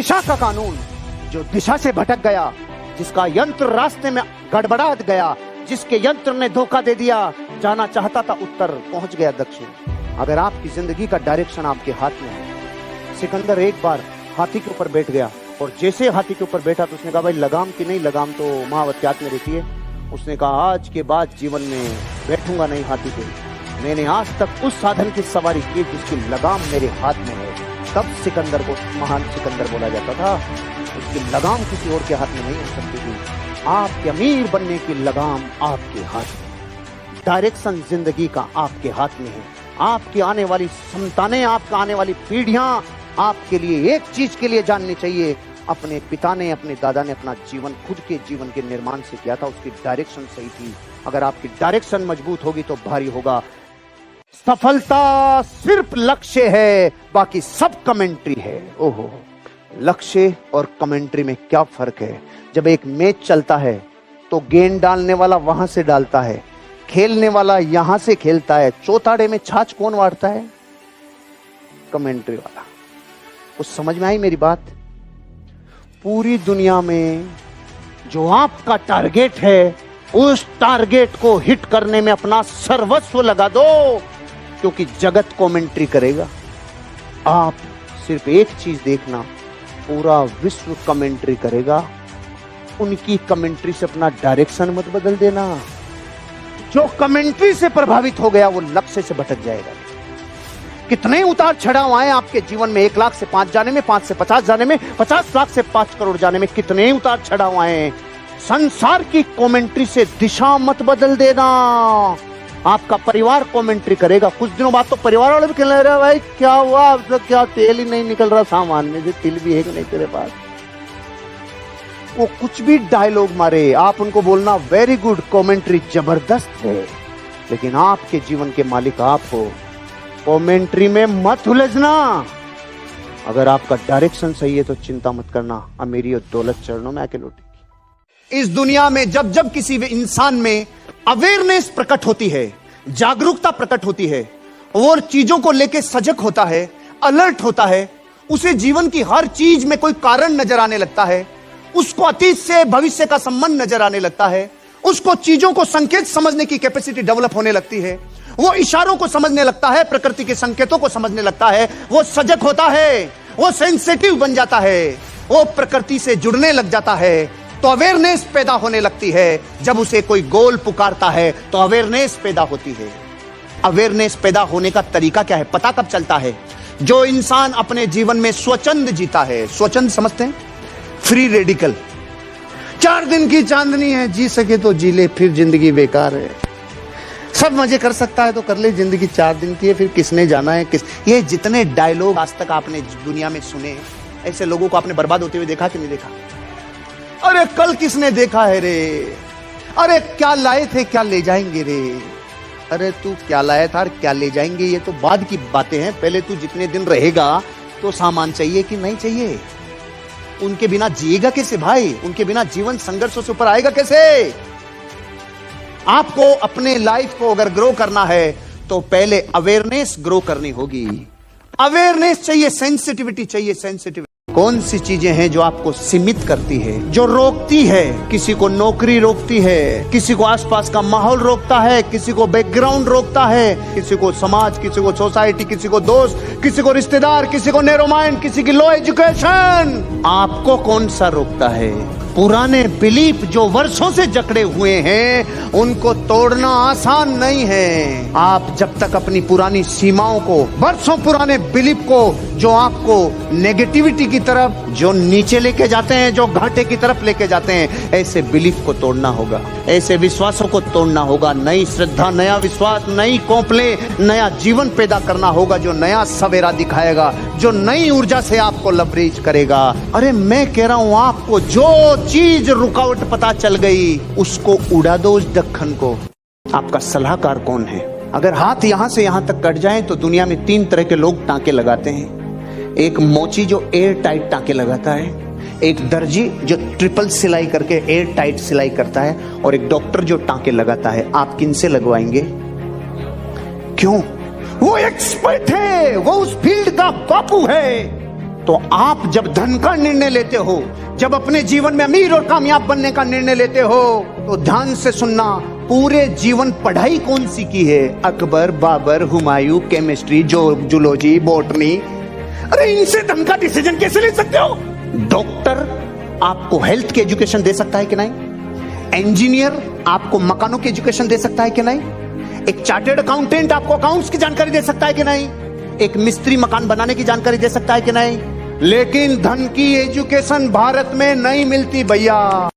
दिशा का कानून, जो दिशा से भटक गया, जिसका यंत्र रास्ते में गड़बड़ा गया, जिसके यंत्र ने धोखा दे दिया, जाना चाहता था उत्तर, पहुंच गया दक्षिण। अगर आपकी जिंदगी का डायरेक्शन आपके हाथ में है। सिकंदर एक बार हाथी के ऊपर बैठ गया और जैसे हाथी के ऊपर बैठा तो उसने कहा भाई लगाम की नहीं, लगाम तो महावत्यात में रहती है। उसने कहा आज के बाद जीवन में बैठूंगा नहीं हाथी पे। मैंने आज तक उस साधन की सवारी की जिसकी लगाम मेरे हाथ में है। तब सिकंदर को महान सिकंदर बोला जाता था। उसकी लगाम किसी और के हाथ में नहीं हो सकती थी। आपके अमीर बनने की लगाम आपके हाथ में, डायरेक्शन जिंदगी का आपके हाथ में है। आपकी आने वाली संतानें, आपका आने वाली पीढ़ियां आपके लिए एक चीज के लिए जाननी चाहिए, अपने पिता ने, अपने दादा ने अपना जीवन खुद के जीवन के निर्माण से किया था, उसकी डायरेक्शन सही थी। अगर आपकी डायरेक्शन मजबूत होगी तो भारी होगा। सफलता सिर्फ लक्ष्य है, बाकी सब कमेंट्री है। ओहो, लक्ष्य और कमेंट्री में क्या फर्क है? जब एक मैच चलता है तो गेंद डालने वाला वहां से डालता है, खेलने वाला यहां से खेलता है। चौताड़े में छाछ कौन वाटता है? कमेंट्री वाला। कुछ समझ में आई मेरी बात? पूरी दुनिया में जो आपका टारगेट है, उस टारगेट को हिट करने में अपना सर्वस्व लगा दो, क्योंकि जगत कमेंट्री करेगा। आप सिर्फ एक चीज देखना, पूरा विश्व कमेंट्री करेगा। उनकी कमेंट्री से अपना डायरेक्शन मत बदल देना। जो कमेंट्री से प्रभावित हो गया वो लक्ष्य से भटक जाएगा। कितने उतार चढ़ाव आए आपके जीवन में, 1 लाख से 5 जाने में, 5 से 50 जाने में, 50 लाख से 5 करोड़ जाने में कितने उतार चढ़ाव आए। संसार की कमेंट्री से दिशा मत बदल देना। आपका परिवार कमेंट्री करेगा। कुछ दिनों बाद तो परिवार वाले भी कहने रहे भाई क्या हुआ, अब तक क्या तेल ही नहीं निकल रहा सामान में, जो तिल भी है कि नहीं तेरे पास। वो कुछ भी डायलॉग मारे, आप उनको बोलना वेरी गुड, कमेंट्री जबरदस्त है, लेकिन आपके जीवन के मालिक आप हो। कमेंट्री में मत उलझना। अगर आपका डायरेक्शन सही है तो चिंता मत करना, अमीरी और दौलत चरणों में आके लौटेगी। इस दुनिया में जब जब किसी इंसान में अवेयरनेस प्रकट होती है, जागरूकता प्रकट होती है, और चीजों को लेकर सजग होता है, अलर्ट होता है, उसे जीवन की हर चीज में कोई कारण नजर आने लगता है, उसको अतीत से भविष्य का संबंध नजर आने लगता है, उसको चीजों को संकेत समझने की कैपेसिटी डेवलप होने लगती है, वो इशारों को समझने लगता है, प्रकृति के संकेतों को समझने लगता है, वो सजग होता है, वो सेंसिटिव बन जाता है, वो प्रकृति से जुड़ने लग जाता है, तो अवेयरनेस पैदा होने लगती है। जब उसे कोई गोल पुकारता है तो अवेयरनेस पैदा होती है। अवेयरनेस पैदा होने का तरीका क्या है, पता कब चलता है? जो इंसान अपने जीवन में स्वच्छंद जीता है। स्वच्छंद समझते हैं? Free radical. 4 दिन की चांदनी है, जी सके तो जी ले, फिर जिंदगी बेकार है। सब मजे कर सकता है तो कर ले, जिंदगी 4 दिन की है, फिर किसने जाना है किस। ये जितने डायलॉग आज तक आपने दुनिया में सुने, ऐसे लोगों को आपने बर्बाद होते हुए देखा कि नहीं देखा? अरे कल किसने देखा है रे? अरे क्या लाए थे क्या ले जाएंगे रे? अरे तू क्या लाया था और क्या ले जाएंगे ये तो बाद की बातें हैं। पहले तू जितने दिन रहेगा तो सामान चाहिए कि नहीं चाहिए? उनके बिना जिएगा कैसे भाई? उनके बिना जीवन संघर्षों से ऊपर आएगा कैसे? आपको अपने लाइफ को अगर ग्रो करना है तो पहले अवेयरनेस ग्रो करनी होगी। अवेयरनेस चाहिए, सेंसिटिविटी चाहिए। सेंसिटिविटी कौन सी चीजें हैं जो आपको सीमित करती है, जो रोकती है? किसी को नौकरी रोकती है, किसी को आसपास का माहौल रोकता है, किसी को बैकग्राउंड रोकता है, किसी को समाज, किसी को सोसाइटी, किसी को दोस्त, किसी को रिश्तेदार, किसी को नैरो माइंड, किसी की लो एजुकेशन। आपको कौन सा रोकता है? पुराने बिलीफ जो वर्षों से जकड़े हुए हैं, उनको तोड़ना आसान नहीं है। आप जब तक अपनी पुरानी सीमाओं को, वर्षों पुराने बिलीफ को, जो आपको नेगेटिविटी की तरफ, जो नीचे लेके जाते हैं, जो घाटे की तरफ लेके जाते हैं, ऐसे बिलीफ को तोड़ना होगा, ऐसे विश्वासों को तोड़ना होगा। नई श्रद्धा, नया विश्वास, नई कौपले, नया जीवन पैदा करना होगा, जो नया सवेरा दिखाएगा, जो नई ऊर्जा से आपको लबरेज करेगा। अरे मैं कह रहा हूं, आपको जो चीज रुकावट पता चल गई, उसको उड़ा दो उस ढक्कन को। आपका सलाहकार कौन है? अगर हाथ यहां से यहां तक कट जाए तो दुनिया में 3 तरह के लोग टांके लगाते हैं। एक मोची जो एयर टाइट टांके लगाता है, एक दर्जी जो ट्रिपल सिलाई करके एयर टाइट सिलाई करता है, और एक डॉक्टर जो टांके लगाता है। आप किन से लगवाएंगे? क्यों? वो एक्सपर्ट है, वो उस फील्ड का बापू है। तो आप जब धन का निर्णय लेते हो, जब अपने जीवन में अमीर और कामयाब बनने का निर्णय लेते हो, तो ध्यान से सुनना, पूरे जीवन पढ़ाई कौन सी की है? Akbar, Babur, Humayun, chemistry, zoology, botany. अरे इनसे धन का डिसीजन कैसे ले सकते हो? डॉक्टर आपको हेल्थ की एजुकेशन दे सकता है कि नहीं? इंजीनियर आपको मकानों की एजुकेशन दे सकता है कि नहीं? एक चार्टर्ड अकाउंटेंट आपको अकाउंट्स की जानकारी दे सकता है कि नहीं? एक मिस्त्री मकान बनाने की जानकारी दे सकता है कि नहीं? लेकिन धन की एजुकेशन भारत में नहीं मिलती भैया।